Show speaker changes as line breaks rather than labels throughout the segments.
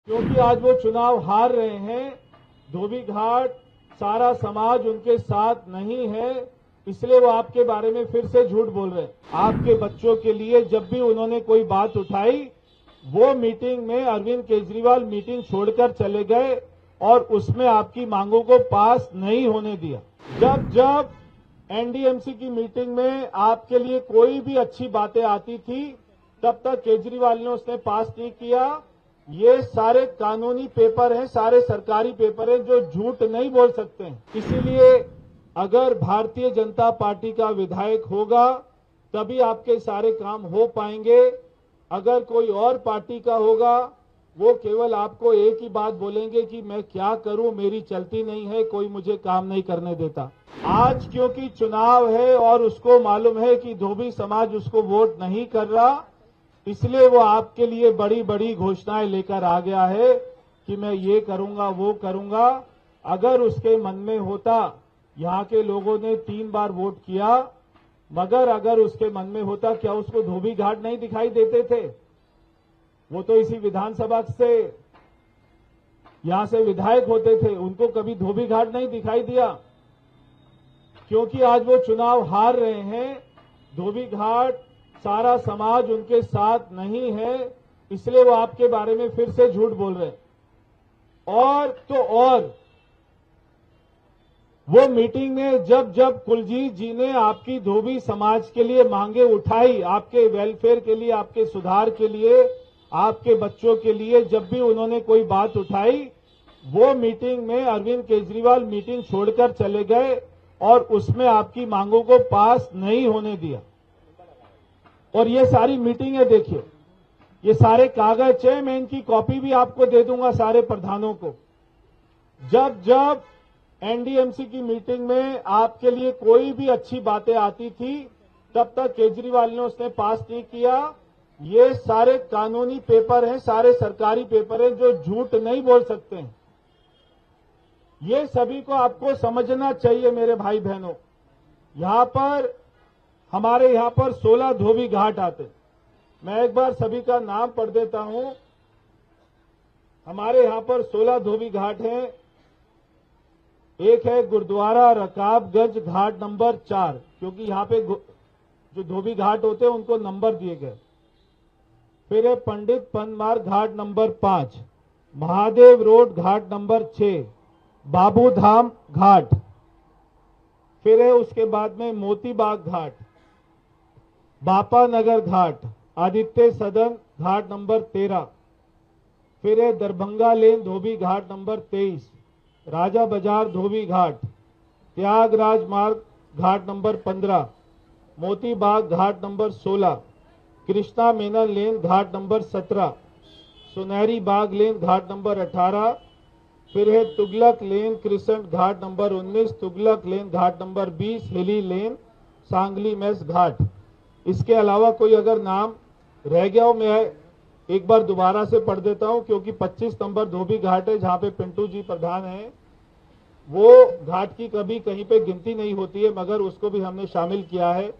क्योंकि आज वो चुनाव हार रहे हैं, धोबी घाट सारा समाज उनके साथ नहीं है, इसलिए वो आपके बारे में फिर से झूठ बोल रहे हैं। आपके बच्चों के लिए जब भी उन्होंने कोई बात उठाई, वो मीटिंग में अरविंद केजरीवाल मीटिंग छोड़कर चले गए और उसमें आपकी मांगों को पास नहीं होने दिया। जब जब एनडीएमसी की मीटिंग में आपके लिए कोई भी अच्छी बातें आती थी, तब तक केजरीवाल ने उसने पास नहीं किया। ये सारे कानूनी पेपर हैं, सारे सरकारी पेपर हैं जो झूठ नहीं बोल सकते हैं। इसीलिए अगर भारतीय जनता पार्टी का विधायक होगा तभी आपके सारे काम हो पाएंगे। अगर कोई और पार्टी का होगा, वो केवल आपको एक ही बात बोलेंगे कि मैं क्या करूं, मेरी चलती नहीं है, कोई मुझे काम नहीं करने देता। आज क्योंकि चुनाव है और उसको मालूम है कि धोबी समाज उसको वोट नहीं कर रहा, इसलिए वो आपके लिए बड़ी बड़ी घोषणाएं लेकर आ गया है कि मैं ये करूंगा, वो करूंगा। अगर उसके मन में होता, यहाँ के लोगों ने 3 बार वोट किया, मगर अगर उसके मन में होता, क्या उसको धोबी घाट नहीं दिखाई देते थे? वो तो इसी विधानसभा से यहां से विधायक होते थे, उनको कभी धोबी घाट नहीं दिखाई दिया। क्योंकि आज वो चुनाव हार रहे हैं, धोबी घाट सारा समाज उनके साथ नहीं है, इसलिए वो आपके बारे में फिर से झूठ बोल रहे हैं। और वो मीटिंग में जब जब कुलजीत जी ने आपकी धोबी समाज के लिए मांगे उठाई, आपके वेलफेयर के लिए, आपके सुधार के लिए, आपके बच्चों के लिए, जब भी उन्होंने कोई बात उठाई, वो मीटिंग में अरविंद केजरीवाल मीटिंग छोड़कर चले गए और उसमें आपकी मांगों को पास नहीं होने दिया। और ये सारी मीटिंगें देखिए, ये सारे कागज है, मैं इनकी कॉपी भी आपको दे दूंगा सारे प्रधानों को। जब जब एनडीएमसी की मीटिंग में आपके लिए कोई भी अच्छी बातें आती थी, तब तक केजरीवाल ने उसने पास नहीं किया। ये सारे कानूनी पेपर हैं, सारे सरकारी पेपर हैं जो झूठ नहीं बोल सकते हैं। ये सभी को आपको समझना चाहिए मेरे भाई बहनों। हमारे यहां पर 16 धोबी घाट आते। मैं एक बार सभी का नाम पढ़ देता हूं। हमारे यहां पर 16 धोबी घाट हैं। एक है गुरुद्वारा रकाबगंज घाट नंबर 4, क्योंकि यहां पे जो धोबी घाट होते हैं उनको नंबर दिए गए। फिर है पंडित पनमार घाट नंबर 5, महादेव रोड घाट नंबर 6, बाबू धाम घाट। फिर है उसके बाद में मोती बाग घाट, बापा नगर घाट, आदित्य सदन घाट नंबर 13। फिर है दरभंगा लेन धोबी घाट नंबर 23, राजा बाजार धोबी घाट, त्यागराज मार्ग घाट नंबर 15, मोती बाग घाट नंबर 16, कृष्णा मेनन लेन घाट नंबर 17, सुनहरी बाग लेन घाट नंबर 18। फिर है तुगलक लेन क्रिसेंट घाट नंबर 19, तुगलक लेन घाट नंबर 20, हिली लेन, सांगली मेस घाट। इसके अलावा कोई अगर नाम रह गया हो, मैं एक बार दोबारा से पढ़ देता हूं, क्योंकि 25 नंबर धोबी घाट है, जहां पे पिंटू जी प्रधान हैं। वो घाट की कभी कहीं पे गिनती नहीं होती है, मगर उसको भी हमने शामिल किया है।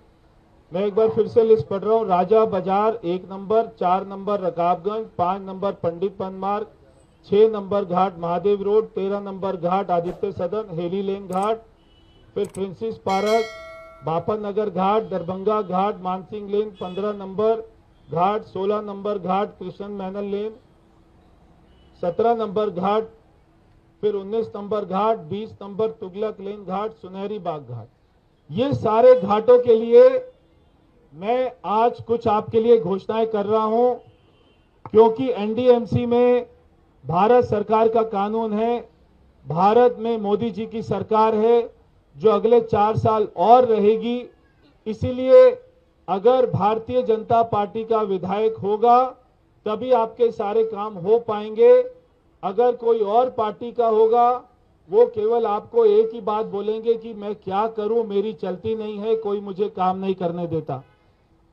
मैं एक बार फिर से लिस्ट पढ़ रहा हूं। राजा बाजार 1 नंबर, 4 नंबर रकाबगंज, 5 नंबर पंडित पनमार्ग, 6 नंबर घाट महादेव रोड, 13 नंबर घाट आदित्य सदन, हेली लेन घाट। फिर प्रिंसेस पार्क, बापा नगर घाट, दरभंगा घाट, मानसिंह लेन, 15 नंबर घाट, 16 नंबर घाट, कृष्ण मेनन लेन, 17 नंबर घाट, फिर 19 नंबर घाट, 20 नंबर तुगलक लेन घाट, सुनहरी बाग घाट। ये सारे घाटों के लिए मैं आज कुछ आपके लिए घोषणाएं कर रहा हूं, क्योंकि एनडीएमसी में भारत सरकार का कानून है, भारत में मोदी जी की सरकार है जो अगले 4 साल और रहेगी। इसीलिए अगर भारतीय जनता पार्टी का विधायक होगा तभी आपके सारे काम हो पाएंगे। अगर कोई और पार्टी का होगा, वो केवल आपको एक ही बात बोलेंगे कि मैं क्या करूं, मेरी चलती नहीं है, कोई मुझे काम नहीं करने देता।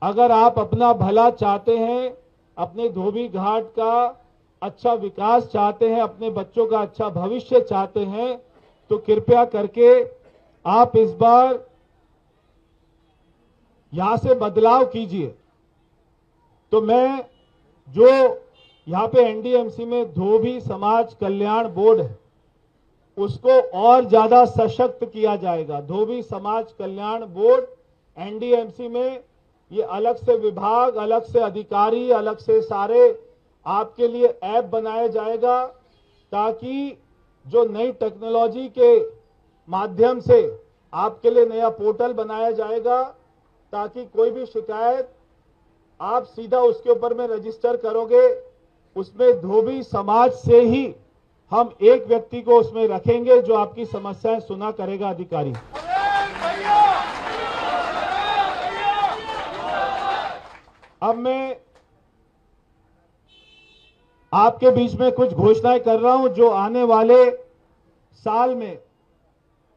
अगर आप अपना भला चाहते हैं, अपने धोबी घाट का अच्छा विकास चाहते हैं, अपने बच्चों का अच्छा भविष्य चाहते हैं, तो कृपया करके आप इस बार यहां से बदलाव कीजिए। तो मैं जो यहाँ पे एनडीएमसी में धोबी समाज कल्याण बोर्ड है, उसको और ज्यादा सशक्त किया जाएगा। धोबी समाज कल्याण बोर्ड एनडीएमसी में ये अलग से विभाग, अलग से अधिकारी, अलग से सारे आपके लिए ऐप बनाया जाएगा, ताकि जो नई टेक्नोलॉजी के माध्यम से आपके लिए नया पोर्टल बनाया जाएगा, ताकि कोई भी शिकायत आप सीधा उसके ऊपर में रजिस्टर करोगे, उसमें धोबी समाज से ही हम एक व्यक्ति को उसमें रखेंगे जो आपकी समस्याएं सुना करेगा, अधिकारी। अब मैं आपके बीच में कुछ घोषणाएं कर रहा हूं जो आने वाले साल में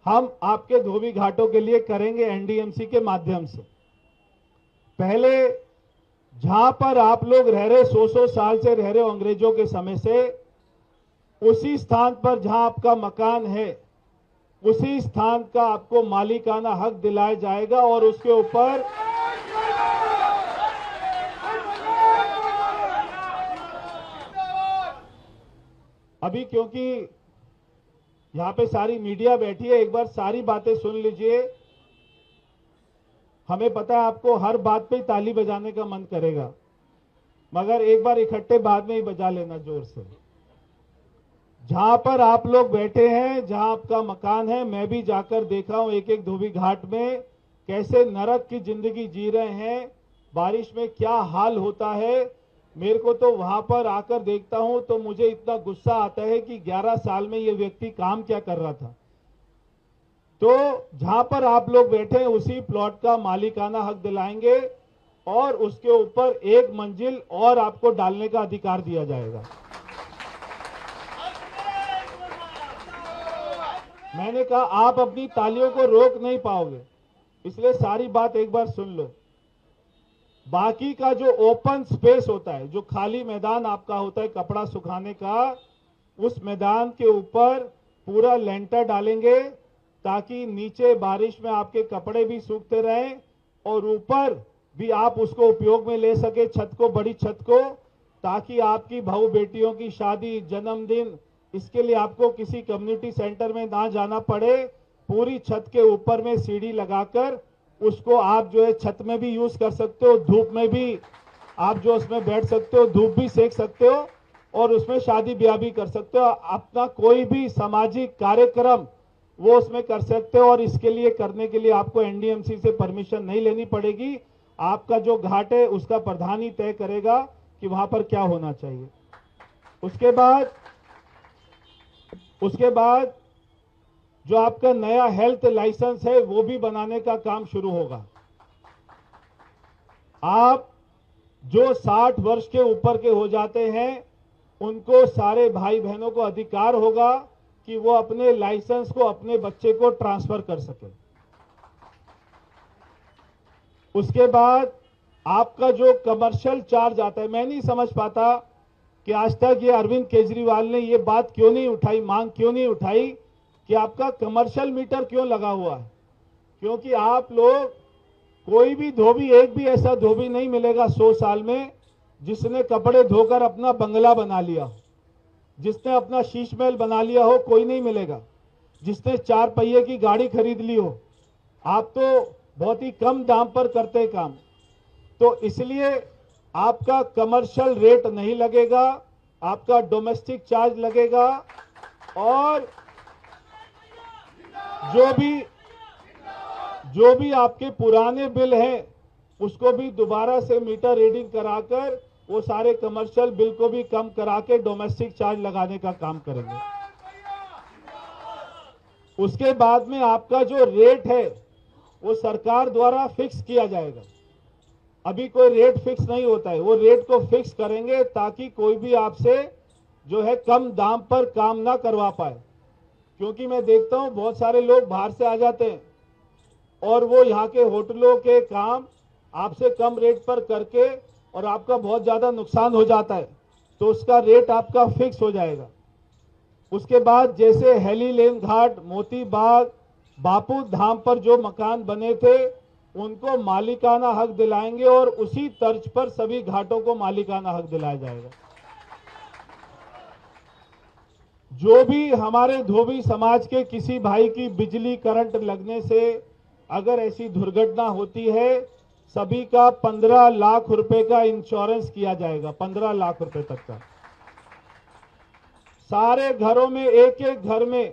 हम आपके धोबी घाटों के लिए करेंगे एनडीएमसी के माध्यम से। पहले जहां पर आप लोग रह रहे, 100 साल से रह रहे हो अंग्रेजों के समय से, उसी स्थान पर जहां आपका मकान है, उसी स्थान का आपको मालिकाना हक दिलाया जाएगा और उसके ऊपर अभी, क्योंकि यहां पे सारी मीडिया बैठी है, एक बार सारी बातें सुन लीजिए। हमें पता है आपको हर बात पे ताली बजाने का मन करेगा, मगर एक बार इकट्ठे बाद में ही बजा लेना जोर से। जहां पर आप लोग बैठे हैं, जहां आपका मकान है, मैं भी जाकर देखा हूं एक एक धोबी घाट में कैसे नरक की जिंदगी जी रहे हैं, बारिश में क्या हाल होता है। मेरे को तो वहां पर आकर देखता हूं तो मुझे इतना गुस्सा आता है कि 11 साल में ये व्यक्ति काम क्या कर रहा था। तो जहां पर आप लोग बैठे हैं उसी प्लॉट का मालिकाना हक दिलाएंगे और उसके ऊपर एक मंजिल और आपको डालने का अधिकार दिया जाएगा। मैंने कहा आप अपनी तालियों को रोक नहीं पाओगे, इसलिए सारी बात एक बार सुन लो। बाकी का जो ओपन स्पेस होता है, जो खाली मैदान आपका होता है कपड़ा सुखाने का, उस मैदान के ऊपर पूरा लेंटर डालेंगे ताकि नीचे बारिश में आपके कपड़े भी सूखते रहें और ऊपर भी आप उसको उपयोग में ले सके, छत को, बड़ी छत को, ताकि आपकी बहू बेटियों की शादी, जन्मदिन, इसके लिए आपको किसी कम्युनिटी सेंटर में ना जाना पड़े। पूरी छत के ऊपर में सीढ़ी लगाकर उसको आप जो है छत में भी यूज कर सकते हो, धूप में भी आप जो उसमें बैठ सकते हो, धूप भी सेक सकते हो और उसमें शादी ब्याह भी कर सकते हो। अपना कोई भी सामाजिक कार्यक्रम वो उसमें कर सकते हो और इसके लिए करने के लिए आपको एनडीएमसी से परमिशन नहीं लेनी पड़ेगी। आपका जो घाट है उसका प्रधान ही तय करेगा कि वहां पर क्या होना चाहिए। उसके बाद जो आपका नया हेल्थ लाइसेंस है वो भी बनाने का काम शुरू होगा। आप जो 60 वर्ष के ऊपर के हो जाते हैं उनको, सारे भाई बहनों को अधिकार होगा कि वो अपने लाइसेंस को अपने बच्चे को ट्रांसफर कर सके। उसके बाद आपका जो कमर्शियल चार्ज आता है, मैं नहीं समझ पाता कि आज तक ये अरविंद केजरीवाल ने ये बात क्यों नहीं उठाई, मांग क्यों नहीं उठाई कि आपका कमर्शियल मीटर क्यों लगा हुआ है। क्योंकि आप लोग, कोई भी धोबी, एक भी ऐसा धोबी नहीं मिलेगा 100 साल में जिसने कपड़े धोकर अपना बंगला बना लिया हो, जिसने अपना शीश महल बना लिया हो, कोई नहीं मिलेगा। जिसने 4 पहिए की गाड़ी खरीद ली हो, आप तो बहुत ही कम दाम पर करते काम। तो इसलिए आपका कमर्शियल रेट नहीं लगेगा, आपका डोमेस्टिक चार्ज लगेगा और जो भी आपके पुराने बिल हैं उसको भी दोबारा से मीटर रीडिंग कराकर वो सारे कमर्शियल बिल को भी कम करा के डोमेस्टिक चार्ज लगाने का काम करेंगे। उसके बाद में आपका जो रेट है वो सरकार द्वारा फिक्स किया जाएगा। अभी कोई रेट फिक्स नहीं होता है, वो रेट को फिक्स करेंगे ताकि कोई भी आपसे जो है कम दाम पर काम ना करवा पाए। क्योंकि मैं देखता हूं बहुत सारे लोग बाहर से आ जाते हैं और वो यहाँ के होटलों के काम आपसे कम रेट पर करके और आपका बहुत ज्यादा नुकसान हो जाता है, तो उसका रेट आपका फिक्स हो जाएगा। उसके बाद जैसे हेली लेन घाट, मोती बाग, बापू धाम पर जो मकान बने थे उनको मालिकाना हक दिलाएंगे और उसी तर्ज पर सभी घाटों को मालिकाना हक दिलाया जाएगा। जो भी हमारे धोबी समाज के किसी भाई की बिजली करंट लगने से अगर ऐसी दुर्घटना होती है, सभी का 15 लाख रुपए का इंश्योरेंस किया जाएगा, 15 लाख रुपए तक का। सारे घरों में, एक एक घर में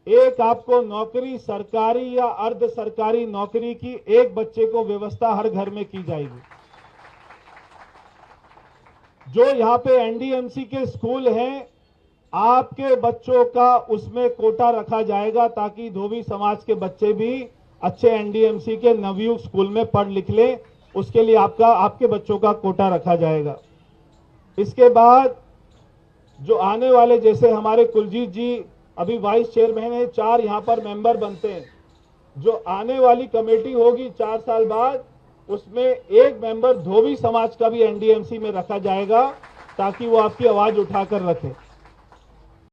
एक आपको नौकरी, सरकारी या अर्ध सरकारी नौकरी की एक बच्चे को व्यवस्था हर घर में की जाएगी। जो यहां पे एनडीएमसी के स्कूल हैं, आपके बच्चों का उसमें कोटा रखा जाएगा ताकि धोबी समाज के बच्चे भी अच्छे एनडीएमसी के नवयुग स्कूल में पढ़ लिख लें। उसके लिए आपके बच्चों का कोटा रखा जाएगा। इसके बाद जो आने वाले, जैसे हमारे कुलजीत जी अभी वाइस चेयरमैन है, 4 यहां पर मेंबर बनते हैं। जो आने वाली कमेटी होगी 4 साल बाद, उसमें एक मेंबर धोबी समाज का भी एनडीएमसी में रखा जाएगा ताकि वो आपकी आवाज उठाकर रखे।